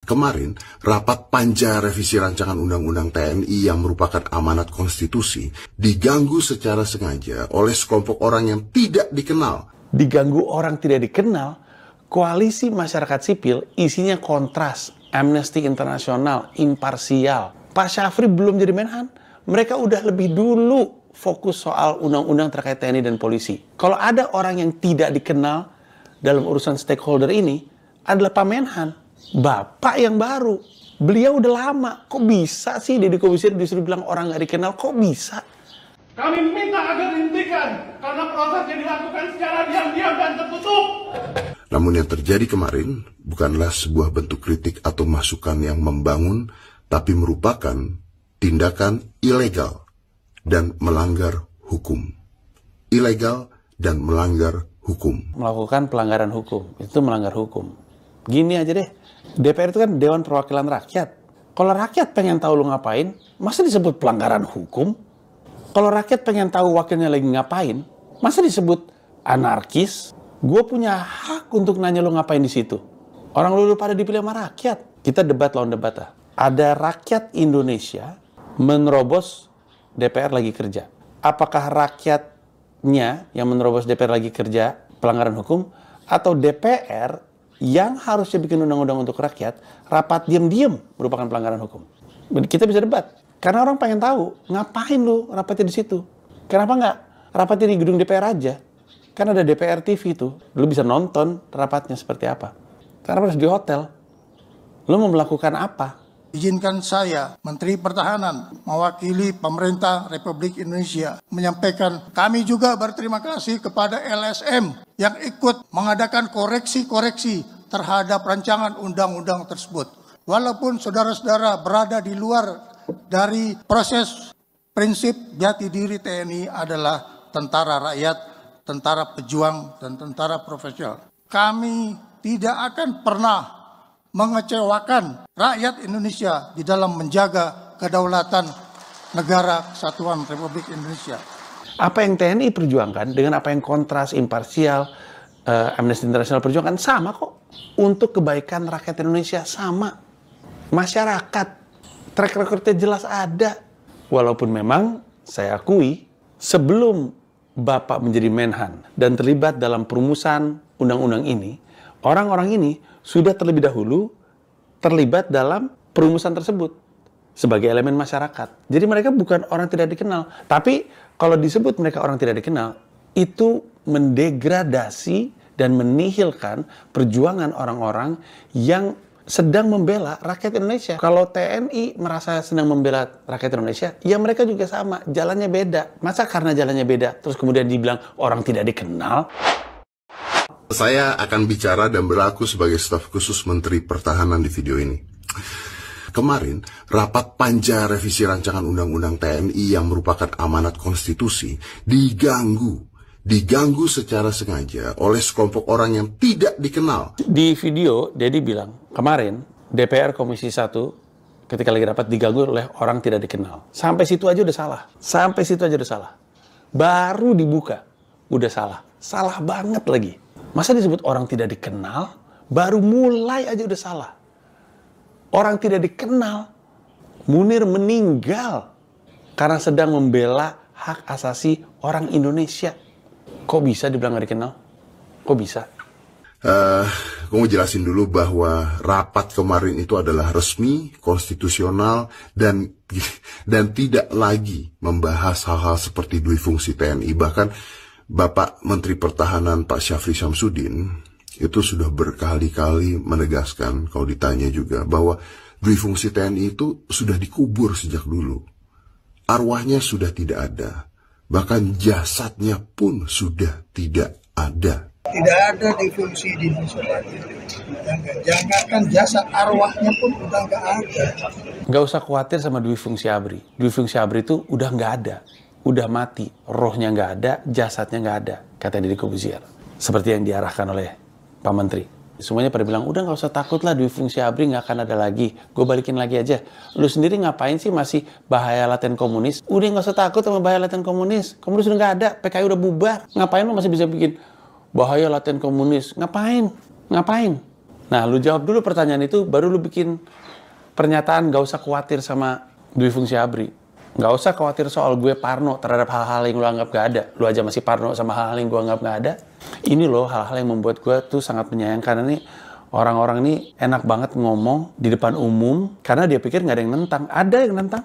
Kemarin, rapat panja revisi rancangan undang-undang TNI yang merupakan amanat konstitusi diganggu secara sengaja oleh sekelompok orang yang tidak dikenal. Diganggu orang tidak dikenal, koalisi masyarakat sipil isinya kontras, Amnesty International, imparsial. Pak Syafri belum jadi Menhan, mereka udah lebih dulu fokus soal undang-undang terkait TNI dan polisi. Kalau ada orang yang tidak dikenal dalam urusan stakeholder ini, adalah Pak Menhan. Bapak yang baru, beliau udah lama. Kok bisa sih Deddy Corbuzier disuruh bilang orang nggak dikenal? Kok bisa? Kami minta agar dihentikan karena prosesnya dilakukan secara diam-diam dan tertutup. Namun yang terjadi kemarin bukanlah sebuah bentuk kritik atau masukan yang membangun, tapi merupakan tindakan ilegal dan melanggar hukum. Ilegal dan melanggar hukum. Melakukan pelanggaran hukum, itu melanggar hukum. Gini aja deh, DPR itu kan Dewan Perwakilan Rakyat. Kalau rakyat pengen tahu lu ngapain, masa disebut pelanggaran hukum? Kalau rakyat pengen tahu wakilnya lagi ngapain, masa disebut anarkis? Gue punya hak untuk nanya lu ngapain di situ. Orang lu pada dipilih sama rakyat. Kita debat lawan debat lah. Ada rakyat Indonesia menerobos DPR lagi kerja. Apakah rakyatnya yang menerobos DPR lagi kerja pelanggaran hukum, atau DPR yang harusnya bikin undang-undang untuk rakyat, rapat diam-diam merupakan pelanggaran hukum? Kita bisa debat. Karena orang pengen tahu, ngapain lu rapatnya di situ? Kenapa nggak rapatnya di gedung DPR aja? Kan ada DPR TV tuh, lu bisa nonton rapatnya seperti apa. Karena harus di hotel. Lu mau melakukan apa? Izinkan saya, Menteri Pertahanan, mewakili pemerintah Republik Indonesia, menyampaikan kami juga berterima kasih kepada LSM yang ikut mengadakan koreksi-koreksi terhadap rancangan undang-undang tersebut. Walaupun saudara-saudara berada di luar dari proses prinsip jati diri TNI adalah tentara rakyat, tentara pejuang, dan tentara profesional. Kami tidak akan pernah mengecewakan rakyat Indonesia di dalam menjaga kedaulatan negara kesatuan Republik Indonesia. Apa yang TNI perjuangkan dengan apa yang kontras, imparsial, Amnesty International perjuangkan sama kok. Untuk kebaikan rakyat Indonesia sama. Masyarakat, track recordnya jelas ada. Walaupun memang saya akui sebelum Bapak menjadi Menhan dan terlibat dalam perumusan undang-undang ini, orang-orang ini sudah terlebih dahulu terlibat dalam perumusan tersebut sebagai elemen masyarakat. Jadi mereka bukan orang tidak dikenal. Tapi kalau disebut mereka orang tidak dikenal, itu mendegradasi dan menihilkan perjuangan orang-orang yang sedang membela rakyat Indonesia. Kalau TNI merasa sedang membela rakyat Indonesia, ya mereka juga sama, jalannya beda. Masa karena jalannya beda, terus kemudian dibilang orang tidak dikenal? Saya akan bicara dan berlaku sebagai staf khusus Menteri Pertahanan di video ini. Kemarin, rapat panja revisi rancangan undang-undang TNI yang merupakan amanat konstitusi diganggu secara sengaja oleh sekelompok orang yang tidak dikenal. Di video, Deddy bilang, kemarin DPR Komisi 1 ketika lagi rapat diganggu oleh orang tidak dikenal. Sampai situ aja udah salah. Sampai situ aja udah salah. Baru dibuka, udah salah. Salah banget lagi. Masa disebut orang tidak dikenal, baru mulai aja udah salah. Orang tidak dikenal, Munir meninggal karena sedang membela hak asasi orang Indonesia. Kok bisa dibilang nggak dikenal? Kok bisa? Gue mau jelasin dulu bahwa rapat kemarin itu adalah resmi, konstitusional, dan tidak lagi membahas hal-hal seperti dui fungsi TNI. Bahkan Bapak Menteri Pertahanan Pak Syafri Syamsuddin itu sudah berkali-kali menegaskan, kalau ditanya juga, bahwa dui fungsi TNI itu sudah dikubur sejak dulu. Arwahnya sudah tidak ada. Bahkan jasadnya pun sudah tidak ada. Tidak ada dui fungsi di Indonesia lagi. Jangankan jasad, arwahnya pun udah nggak ada. Nggak usah khawatir sama dui fungsi ABRI. Dui fungsi ABRI itu udah nggak ada. Udah mati, rohnya nggak ada, jasadnya nggak ada, kata Deddy Corbuzier. Seperti yang diarahkan oleh Pak Menteri. Semuanya pada bilang, udah nggak usah takut lah, dui fungsi ABRI nggak akan ada lagi. Gue balikin lagi aja. Lu sendiri ngapain sih masih bahaya laten komunis? Udah nggak usah takut sama bahaya laten komunis. Komunis udah nggak ada, PKI udah bubar. Ngapain lu masih bisa bikin bahaya laten komunis? Ngapain? Nah, lu jawab dulu pertanyaan itu, baru lu bikin pernyataan gak usah khawatir sama Dwi Fungsi ABRI. Gak usah khawatir soal gue parno terhadap hal-hal yang lu anggap gak ada. Lu aja masih parno sama hal-hal yang gue anggap gak ada. Ini loh hal-hal yang membuat gue tuh sangat menyayangkan. Ini orang-orang ini enak banget ngomong di depan umum karena dia pikir gak ada yang nentang. Ada yang nentang.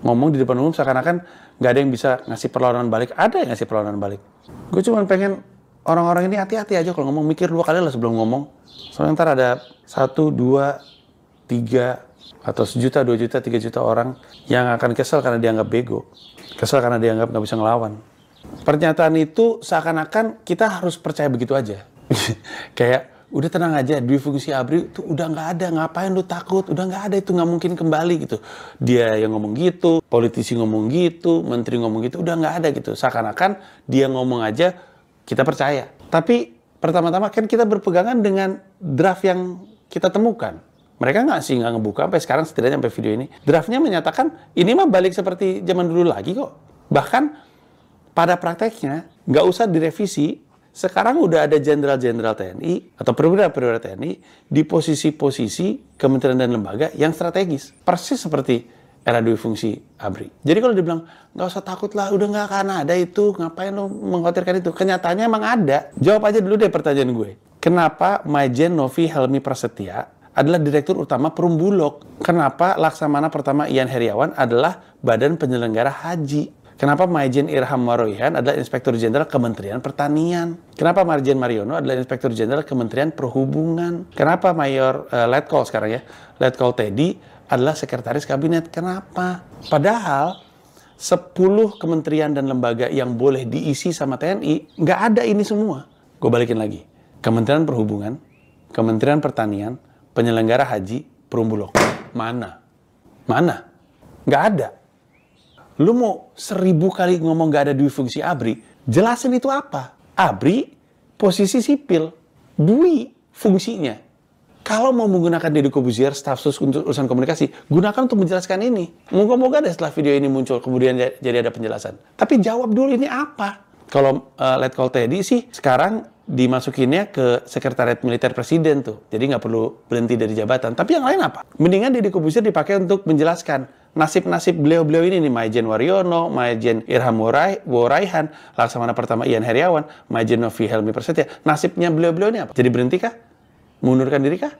Ngomong di depan umum seakan-akan gak ada yang bisa ngasih perlawanan balik. Ada yang ngasih perlawanan balik. Gue cuma pengen orang-orang ini hati-hati aja kalau ngomong, mikir 2 kali lah sebelum ngomong. Soalnya ntar ada 1, 2, 3 atau 1 juta, 2 juta, 3 juta orang yang akan kesel karena dianggap bego. Kesel karena dianggap nggak bisa ngelawan. Pernyataan itu seakan-akan kita harus percaya begitu aja. Kayak, udah tenang aja, Dwi Fungsi ABRI itu udah nggak ada, ngapain lu takut? Udah nggak ada, itu nggak mungkin kembali gitu. Dia yang ngomong gitu, politisi ngomong gitu, menteri ngomong gitu, udah nggak ada gitu. Seakan-akan dia ngomong aja, kita percaya. Tapi pertama-tama kan kita berpegangan dengan draft yang kita temukan. Mereka nggak ngebuka sampai sekarang, setidaknya sampai video ini. Draftnya menyatakan ini mah balik seperti zaman dulu lagi kok. Bahkan pada prakteknya nggak usah direvisi. Sekarang udah ada jenderal-jenderal TNI atau perwira-perwira TNI di posisi-posisi kementerian dan lembaga yang strategis. Persis seperti era Dwi Fungsi ABRI. Jadi kalau dibilang nggak usah takut lah, udah nggak akan ada itu, ngapain lo mengkhawatirkan itu? Kenyataannya emang ada. Jawab aja dulu deh pertanyaan gue. Kenapa Maijen Novi Helmi Prasetya adalah Direktur Utama Perum Bulog? Kenapa Laksamana Pertama Ian Heriawan adalah Badan Penyelenggara Haji? Kenapa Maijen Irham Waroihan adalah Inspektur Jenderal Kementerian Pertanian? Kenapa Marjen Mariono adalah Inspektur Jenderal Kementerian Perhubungan? Kenapa Mayor Letkol sekarang ya, Letkol Teddy adalah Sekretaris Kabinet? Kenapa? Padahal 10 kementerian dan lembaga yang boleh diisi sama TNI, nggak ada ini semua. Gue balikin lagi. Kementerian Perhubungan, Kementerian Pertanian, Penyelenggara Haji, Perum Bulog. Mana? Mana? Nggak ada. Lu mau 1000 kali ngomong nggak ada Dwi Fungsi ABRI, jelasin itu apa? ABRI posisi sipil, Dwi fungsinya. Kalau mau menggunakan Deddy Corbuzier, staf sus untuk urusan komunikasi, gunakan untuk menjelaskan ini. Moga-moga deh setelah video ini muncul, kemudian jadi ada penjelasan. Tapi jawab dulu ini apa? Kalau Letkol Teddy sih sekarang dimasukinnya ke Sekretariat Militer Presiden tuh. Jadi nggak perlu berhenti dari jabatan. Tapi yang lain apa? Mendingan Deddy Corbuzier dipakai untuk menjelaskan nasib-nasib beliau-beliau ini nih. Maijen Waryono, Maijen Irham Waroihan, Laksamana Pertama Ian Heriawan, Maijen Novi Helmi Prasetya. Nasibnya beliau-beliau ini apa? Jadi berhenti kah? Mengundurkan diri kah?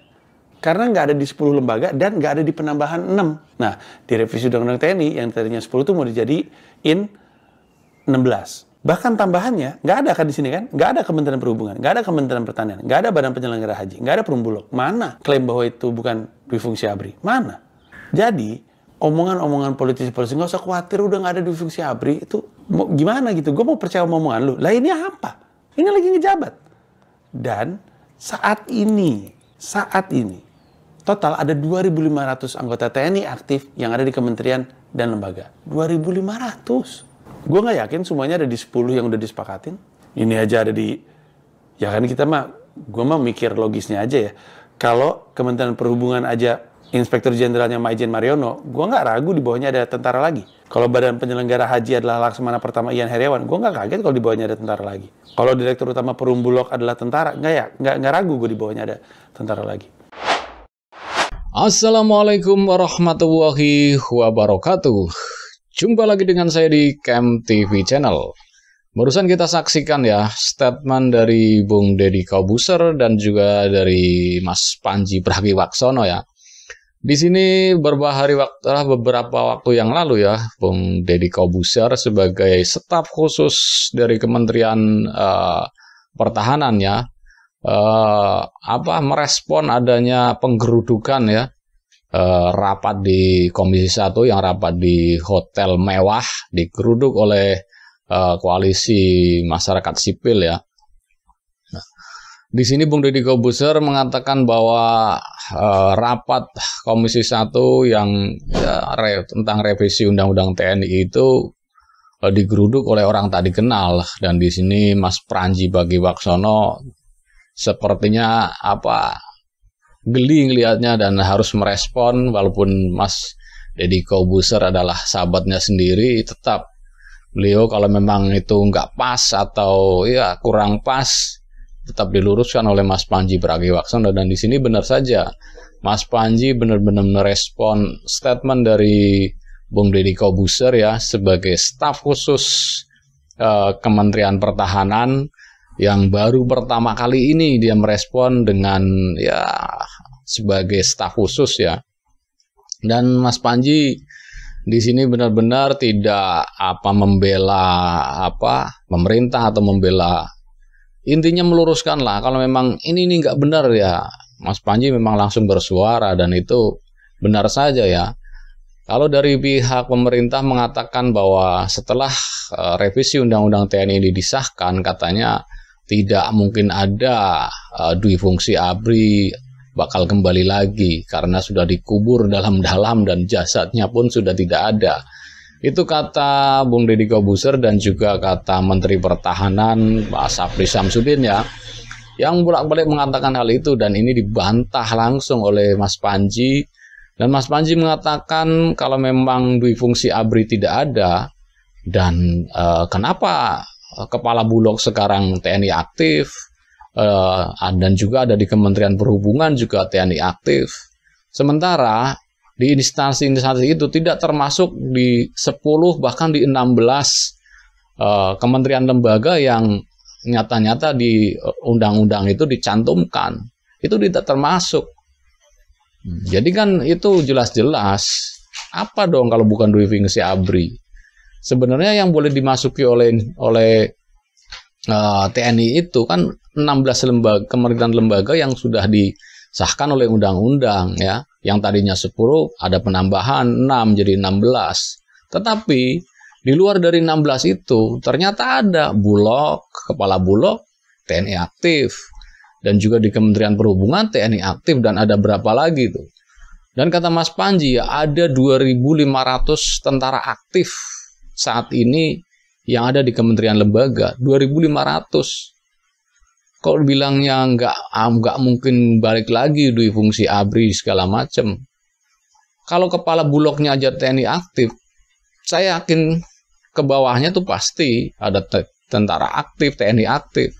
Karena nggak ada di 10 lembaga dan nggak ada di penambahan 6. Nah, di revisi Undang-Undang TNI yang tadinya 10 itu mau dijadiin 16. Bahkan tambahannya, nggak ada kan di sini kan? Nggak ada Kementerian Perhubungan, nggak ada Kementerian Pertanian, nggak ada Badan Penyelenggara Haji, nggak ada Perum Bulog. Mana klaim bahwa itu bukan Dwi Fungsi ABRI? Mana? Jadi, omongan-omongan politisi-politisi, nggak usah khawatir udah nggak ada Dwi Fungsi ABRI, itu gimana gitu? Gue mau percaya omongan lu. Lah ini apa? Ini lagi ngejabat. Dan saat ini, total ada 2.500 anggota TNI aktif yang ada di kementerian dan lembaga. 2.500. Gue nggak yakin semuanya ada di 10 yang udah disepakatin. Ini aja ada di... Ya kan kita mah... Gue mah mikir logisnya aja ya. Kalau Kementerian Perhubungan aja Inspektur Jenderalnya Maijen Mariono, gue nggak ragu di bawahnya ada tentara lagi. Kalau Badan Penyelenggara Haji adalah Laksamana Pertama Ian Heriawan, gue nggak kaget kalau di bawahnya ada tentara lagi. Kalau Direktur Utama Perum Bulog adalah tentara, nggak ragu gue di bawahnya ada tentara lagi. Assalamualaikum warahmatullahi wabarakatuh. Jumpa lagi dengan saya di Camp TV Channel. Barusan kita saksikan ya statement dari Bung Deddy Corbuzier dan juga dari Mas Panji Pragiwaksono ya. Di sini beberapa waktu yang lalu ya, Bung Deddy Corbuzier sebagai staf khusus dari Kementerian Pertahanan ya, merespon adanya penggerudukan ya. Rapat di Komisi 1 yang rapat di hotel mewah digeruduk oleh koalisi masyarakat sipil ya. Nah, di sini Bung Deddy Corbuzier mengatakan bahwa rapat Komisi 1 yang tentang revisi Undang-Undang TNI itu digeruduk oleh orang tak dikenal, dan di sini Mas Panji Pragiwaksono sepertinya geli ngelihatnya dan harus merespon. Walaupun Mas Deddy Corbuzier adalah sahabatnya sendiri, tetap beliau kalau memang itu nggak pas atau ya kurang pas, tetap diluruskan oleh Mas Panji Pragiwaksono, dan di sini benar saja Mas Panji benar-benar merespon statement dari Bung Deddy Corbuzier ya, sebagai staf khusus Kementerian Pertahanan yang baru pertama kali ini dia merespon dengan ya sebagai staf khusus ya. Dan Mas Panji di sini benar-benar tidak membela pemerintah atau membela, intinya meluruskan lah kalau memang ini nggak benar ya. Mas Panji memang langsung bersuara, dan itu benar saja ya. Kalau dari pihak pemerintah mengatakan bahwa setelah revisi Undang-Undang TNI ini disahkan, katanya tidak mungkin ada dui fungsi ABRI bakal kembali lagi karena sudah dikubur dalam-dalam dan jasadnya pun sudah tidak ada. Itu kata Bung Deddy Corbuzier dan juga kata Menteri Pertahanan Pak Syafri Samsudin ya, yang bolak-balik mengatakan hal itu, dan ini dibantah langsung oleh Mas Panji. Dan Mas Panji mengatakan kalau memang dui fungsi ABRI tidak ada, dan kenapa Kepala Bulog sekarang TNI aktif, dan juga ada di Kementerian Perhubungan juga TNI aktif. Sementara di instansi-instansi itu tidak termasuk di 10 bahkan di 16 kementerian lembaga yang nyata-nyata di undang-undang itu dicantumkan. Itu tidak termasuk. Jadi kan itu jelas-jelas apa dong kalau bukan dui fungsi ABRI? Sebenarnya yang boleh dimasuki oleh TNI itu kan 16 kementerian lembaga yang sudah disahkan oleh undang-undang ya. Yang tadinya 10 ada penambahan 6 jadi 16. Tetapi di luar dari 16 itu ternyata ada Bulog, Kepala Bulog TNI aktif. Dan juga di Kementerian Perhubungan TNI aktif, dan ada berapa lagi tuh. Dan kata Mas Panji ya ada 2.500 tentara aktif saat ini yang ada di kementerian lembaga. 2.500. Kok bilangnya nggak mungkin balik lagi dui fungsi ABRI segala macam. Kalau Kepala Bulognya aja TNI aktif, saya yakin ke bawahnya tuh pasti ada tentara aktif, TNI aktif.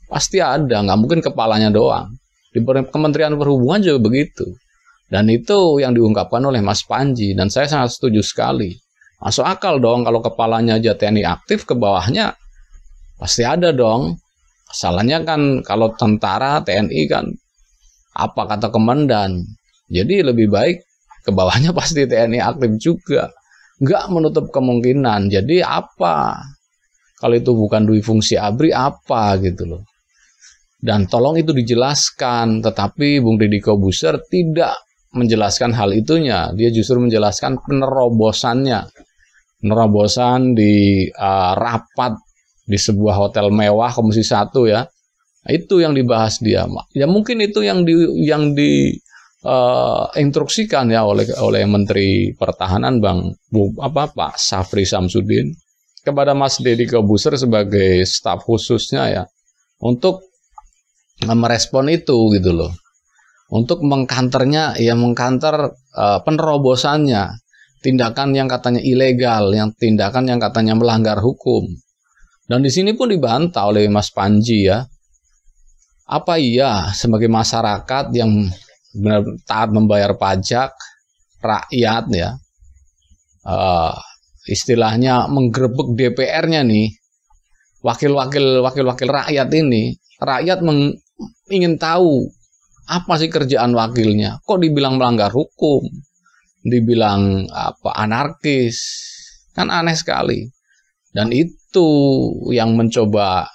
Pasti ada, nggak mungkin kepalanya doang. Di Kementerian Perhubungan juga begitu. Dan itu yang diungkapkan oleh Mas Panji, dan saya sangat setuju sekali. Masuk akal dong kalau kepalanya aja TNI aktif, ke bawahnya pasti ada dong. Masalahnya kan kalau tentara TNI kan apa kata komandan. Jadi lebih baik ke bawahnya pasti TNI aktif juga. Nggak menutup kemungkinan. Jadi apa? Kalau itu bukan dui fungsi ABRI apa gitu loh. Dan tolong itu dijelaskan, tetapi Bung Deddy Corbuzier tidak menjelaskan hal itunya. Dia justru menjelaskan penerobosannya. Penerobosan di rapat di sebuah hotel mewah Komisi 1 ya. Itu yang dibahas dia. Ya mungkin itu yang instruksikan ya oleh Menteri Pertahanan Pak Syafri Samsudin kepada Mas Deddy Corbuzier sebagai staf khususnya ya, untuk merespon itu gitu loh, untuk mengkanter penerobosannya, tindakan yang katanya ilegal, tindakan yang katanya melanggar hukum. Dan di sini pun dibantah oleh Mas Panji ya, apa iya sebagai masyarakat yang benar taat membayar pajak, rakyat ya, istilahnya menggerebek DPR-nya nih, wakil-wakil rakyat ini, rakyat ingin tahu apa sih kerjaan wakilnya, kok dibilang melanggar hukum, dibilang anarkis, kan aneh sekali. Dan itu yang mencoba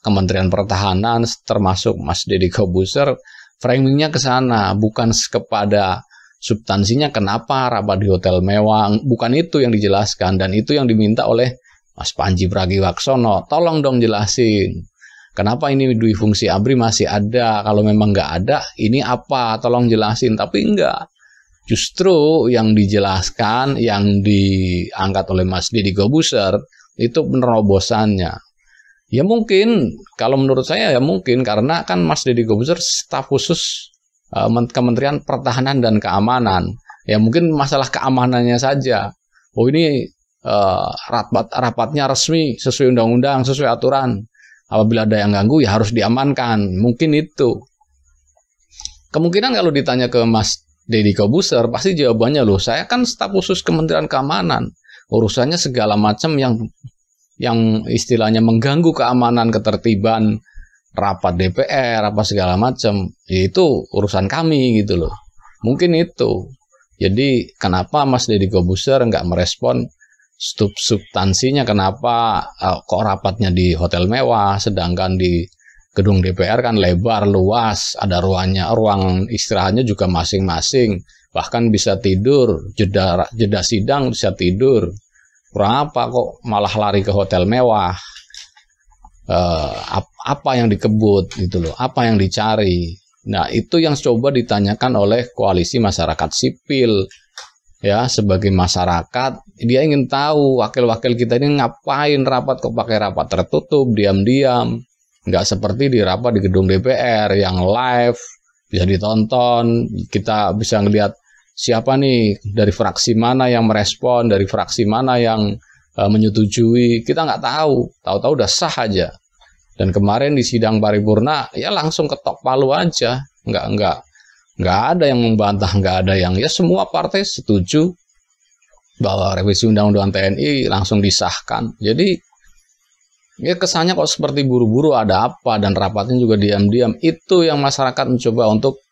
Kementerian Pertahanan termasuk Mas Deddy Corbuzier framingnya ke sana, bukan kepada substansinya kenapa rapat di hotel mewah, bukan itu yang dijelaskan, dan itu yang diminta oleh Mas Panji Pragiwaksono. Tolong dong jelasin, kenapa ini dui fungsi ABRI masih ada, kalau memang nggak ada, ini apa, tolong jelasin. Tapi enggak, justru yang dijelaskan, yang diangkat oleh Mas Deddy Corbuzier, itu penerobosannya. Ya mungkin, kalau menurut saya ya mungkin, karena kan Mas Deddy Corbuzier staf khusus Kementerian Pertahanan dan Keamanan. Ya mungkin masalah keamanannya saja. Oh ini rapatnya resmi sesuai undang-undang, sesuai aturan. Apabila ada yang ganggu ya harus diamankan. Mungkin itu. Kemungkinan kalau ditanya ke Mas Deddy Kobuser, pasti jawabannya, loh saya kan staf khusus Kementerian Keamanan. Urusannya segala macam yang istilahnya mengganggu keamanan, ketertiban, rapat DPR, apa segala macam. Itu urusan kami gitu loh. Mungkin itu. Jadi kenapa Mas Deddy Kobuser nggak merespon substansinya, kenapa kok rapatnya di hotel mewah, sedangkan di gedung DPR kan lebar, luas, ada ruang istirahatnya juga masing-masing, bahkan bisa tidur, jeda sidang bisa tidur. Kurang apa kok malah lari ke hotel mewah? Apa yang dikebut gitu loh, apa yang dicari? Nah, itu yang coba ditanyakan oleh koalisi masyarakat sipil. Ya, sebagai masyarakat, dia ingin tahu wakil-wakil kita ini ngapain rapat, kok pakai rapat tertutup, diam-diam. Nggak seperti di rapat di gedung DPR yang live, bisa ditonton, kita bisa ngelihat siapa nih, dari fraksi mana yang merespon, dari fraksi mana yang menyetujui, kita nggak tahu. Tahu-tahu udah sah aja. Dan kemarin di sidang paripurna, ya langsung ketok palu aja, nggak ada yang membantah, nggak ada yang, ya semua partai setuju bahwa revisi undang-undang TNI langsung disahkan. Jadi ya kesannya kok seperti buru-buru, ada apa, dan rapatnya juga diam-diam. Itu yang masyarakat mencoba untuk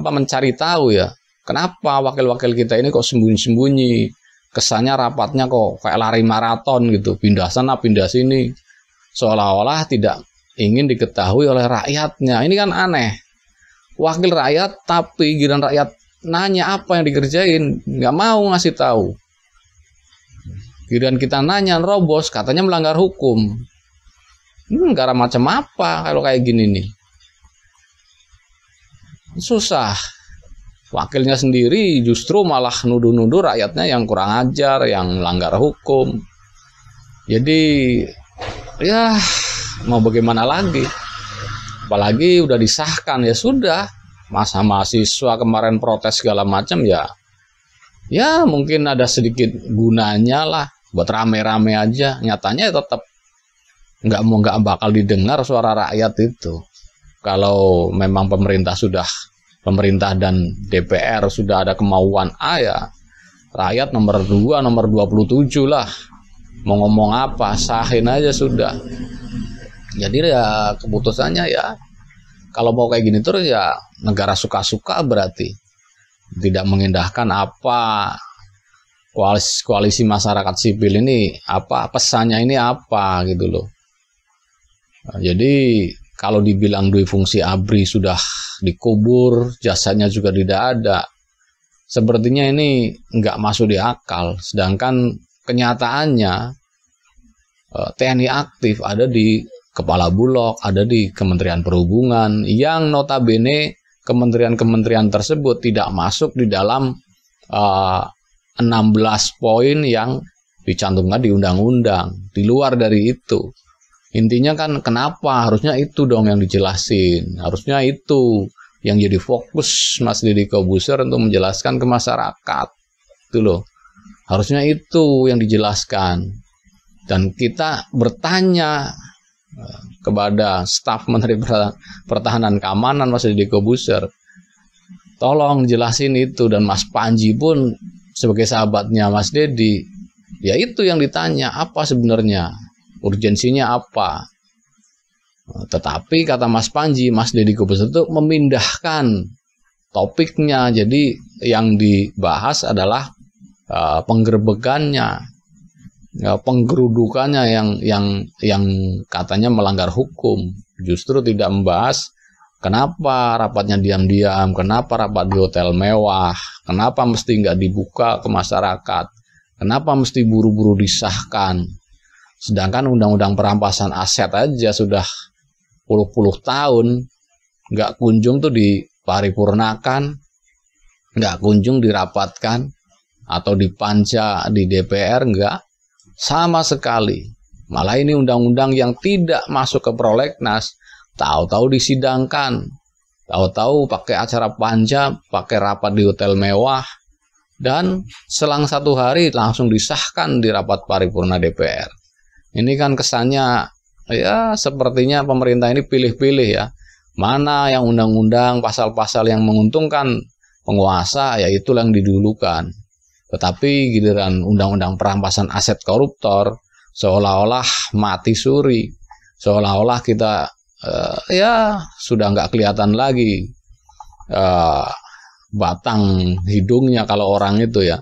mencari tahu ya, kenapa wakil-wakil kita ini kok sembunyi-sembunyi, kesannya rapatnya kok kayak lari maraton gitu, pindah sana pindah sini, seolah-olah tidak ingin diketahui oleh rakyatnya. Ini kan aneh, wakil rakyat tapi giliran rakyat nanya apa yang dikerjain nggak mau ngasih tahu. Giliran kita nanya nerobos, katanya melanggar hukum. Negara macam apa kalau kayak gini nih? Susah. Wakilnya sendiri justru malah nuduh-nuduh rakyatnya yang kurang ajar, yang melanggar hukum. Jadi ya mau bagaimana lagi? Apalagi udah disahkan, ya sudah. Masa mahasiswa kemarin protes segala macam ya mungkin ada sedikit gunanya lah buat rame-rame aja. Nyatanya tetap nggak bakal didengar suara rakyat itu. Kalau memang pemerintah dan DPR sudah ada kemauan ya rakyat nomor 2, nomor 27 lah. Mau ngomong apa, sahin aja sudah. Jadi ya keputusannya ya, kalau mau kayak gini terus ya negara suka-suka berarti. Tidak mengindahkan apa koalisi masyarakat sipil ini, apa pesannya ini apa gitu loh. Nah, jadi kalau dibilang dui fungsi ABRI sudah dikubur, jasanya juga tidak ada, sepertinya ini nggak masuk di akal. Sedangkan kenyataannya TNI aktif ada di Kepala Bulog, ada di Kementerian Perhubungan, yang notabene kementerian-kementerian tersebut tidak masuk di dalam 16 poin yang dicantumkan di undang-undang. Di luar dari itu. Intinya kan kenapa harusnya itu dong yang dijelasin. Harusnya itu yang jadi fokus Mas Deddy Kobuser untuk menjelaskan ke masyarakat. Itu loh. Harusnya itu yang dijelaskan. Dan kita bertanya kepada staf Menteri Pertahanan Keamanan Mas Deddy Kobuser, tolong jelasin itu. Dan Mas Panji pun sebagai sahabatnya Mas Deddy, ya itu yang ditanya, apa sebenarnya urgensinya apa. Tetapi kata Mas Panji, Mas Deddy Kobuser itu memindahkan topiknya. Jadi yang dibahas adalah penggerbekannya, penggerudukannya yang katanya melanggar hukum. Justru tidak membahas kenapa rapatnya diam-diam, kenapa rapat di hotel mewah, kenapa mesti nggak dibuka ke masyarakat, kenapa mesti buru-buru disahkan. Sedangkan undang-undang perampasan aset aja sudah puluh-puluh tahun nggak kunjung tuh diparipurnakan, nggak kunjung dirapatkan atau dipanja di DPR, nggak sama sekali. Malah ini undang-undang yang tidak masuk ke prolegnas, tahu-tahu disidangkan, tahu-tahu pakai acara panja, pakai rapat di hotel mewah, dan selang 1 hari langsung disahkan di rapat paripurna DPR. Ini kan kesannya ya sepertinya pemerintah ini pilih-pilih ya. Mana yang undang-undang, pasal-pasal yang menguntungkan penguasa, ya itulah yang didulukan. Tetapi giliran undang-undang perampasan aset koruptor, seolah-olah mati suri. Seolah-olah kita ya sudah nggak kelihatan lagi batang hidungnya kalau orang itu ya.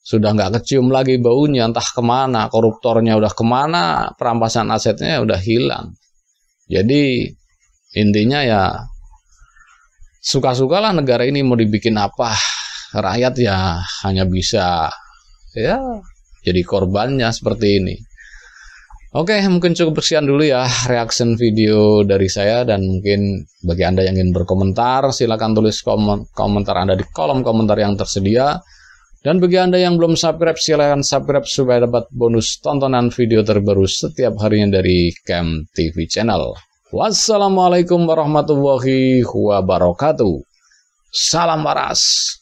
Sudah nggak kecium lagi baunya, entah kemana, koruptornya udah kemana, perampasan asetnya udah hilang. Jadi intinya ya suka-sukalah negara ini mau dibikin apa, rakyat ya hanya bisa ya jadi korbannya seperti ini. Oke, mungkin cukup sekian dulu ya reaction video dari saya, dan mungkin bagi Anda yang ingin berkomentar silakan tulis komentar Anda di kolom komentar yang tersedia. Dan bagi Anda yang belum subscribe, silahkan subscribe supaya dapat bonus tontonan video terbaru setiap harinya dari Camp TV Channel. Wassalamualaikum warahmatullahi wabarakatuh. Salam waras.